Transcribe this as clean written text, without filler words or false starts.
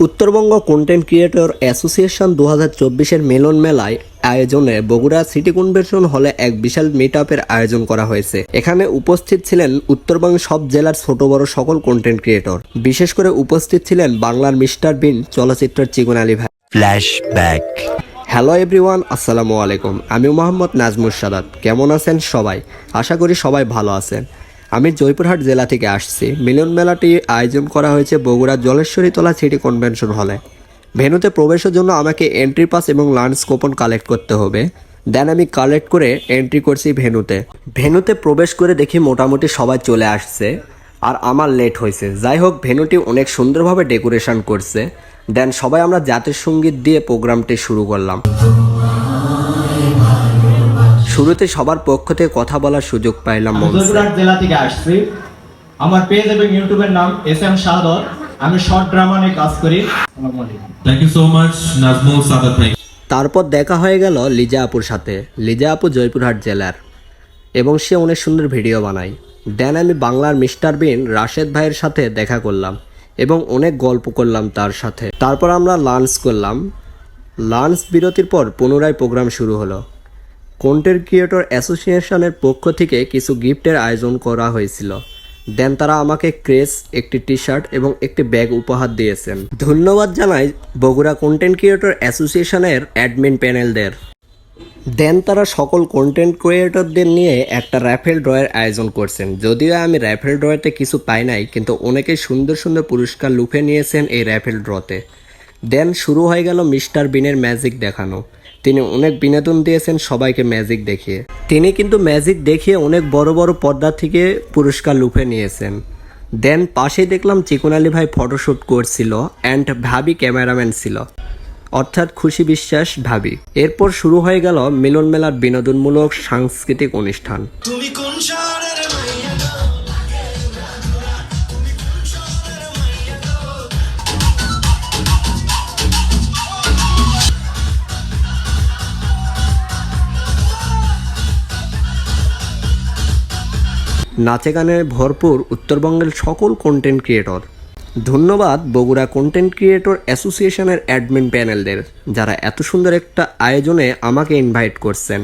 Uttarbanga content creator association 2024-এর মিলন মেলায় আয়োজনে Bogura city convention হলে এক বিশাল মিটআপের আয়োজন করা হয়েছে। এখানে উপস্থিত ছিলেন উত্তরবঙ্গের সব জেলার ছোট বড় সকল কন্টেন্ট ক্রিয়েটর। বিশেষ করে উপস্থিত ছিলেন বাংলার মিস্টার বিন চলচ্চিত্রের চিকন আলী ভাই। ফ্ল্যাশব্যাক। হ্যালো এভরিওয়ান, আসসালামু আলাইকুম। আমি মোহাম্মদ নাজমুর সাদাত। কেমন আছেন সবাই? আশা করি সবাই ভালো আছেন। আমি জয়পুরহাট জেলা থেকে আসছি। মিলন মেলাটি আয়োজন করা হয়েছে বগুড়া জলেশ্বরীতলা সিটি কনভেনশন হলে। ভেন্যুতে প্রবেশের জন্য আমাকে এন্ট্রি পাস এবং লাঞ্চ কুপন কালেক্ট করতে হবে। দেন আমি কালেক্ট করে এন্ট্রি করছি ভেন্যুতে প্রবেশ করে দেখি মোটামুটি সবাই চলে আসছে, আর আমার লেট হয়েছে। যাই হোক, ভেন্যুটি অনেক সুন্দরভাবে ডেকোরেশন করছে। দেন সবাই আমরা জাতীয় সঙ্গীত দিয়ে প্রোগ্রামটি শুরু করলাম। শুরুতে সবার পক্ষ থেকে কথা বলার সুযোগ পাইলাম। জয়পুরহাট জেলা থেকে আসছি। আমার পেজ এবং ইউটিউবের নাম SM শাহাদত। আমি শর্ট ড্রামা নিয়ে কাজ করি। Thank you so much Nazmul Sadat ভাই। তারপর দেখা হয়ে গেল লিজা আপুর সাথে। লিজা আপু জয়পুরহাট জেলার এবং সে অনেক সুন্দর ভিডিও বানায়। দেন আমি বাংলার মিস্টার বিন রাশেদ ভাইয়ের সাথে দেখা করলাম এবং অনেক গল্প করলাম তার সাথে। তারপর আমরা লাঞ্চ করলাম। লাঞ্চ বিরতির পর পুনরায় প্রোগ্রাম শুরু হলো। কন্টেন্ট ক্রিয়েটর অ্যাসোসিয়েশনের পক্ষ থেকে কিছু গিফটের আয়োজন করা হয়েছিল। দেন তারা আমাকে ক্রেস, একটি টি শার্ট এবং একটি ব্যাগ উপহার দিয়েছেন। ধন্যবাদ জানাই বগুড়া কন্টেন্ট ক্রিয়েটর অ্যাসোসিয়েশনের অ্যাডমিন প্যানেলদের। দেন তারা সকল কন্টেন্ট ক্রিয়েটরদের নিয়ে একটা র্যাফেল ড্রয়ের আয়োজন করছেন। যদিও আমি র্যাফেল ড্রয়েতে কিছু পাই নাই, কিন্তু অনেকেই সুন্দর সুন্দর পুরস্কার লুফে নিয়েছেন এই র্যাফেল ড্রতে। দেন শুরু হয়ে গেল মিস্টার বিনের ম্যাজিক দেখানো। তিনি অনেক বিনোদন দিয়েছেন সবাইকে ম্যাজিক দেখিয়ে। তিনি কিন্তু ম্যাজিক দেখিয়ে অনেক বড় বড় পর্দা থেকে পুরস্কার লুফে নিয়েছেন। দেন পাশেই দেখলাম চিকন আলী ভাই ফটোশ্যুট করছিল অ্যান্ড ভাবি ক্যামেরাম্যান ছিল, অর্থাৎ খুশি বিশ্বাস ভাবি। এরপর শুরু হয়ে গেল মিলন মেলার বিনোদনমূলক সাংস্কৃতিক অনুষ্ঠান। নাচে গানে ভরপুর উত্তরবঙ্গের সকল কন্টেন্ট ক্রিয়েটর। ধন্যবাদ বগুড়া কন্টেন্ট ক্রিয়েটর অ্যাসোসিয়েশনের অ্যাডমিন প্যানেলদের, যারা এত সুন্দর একটা আয়োজনে আমাকে ইনভাইট করছেন।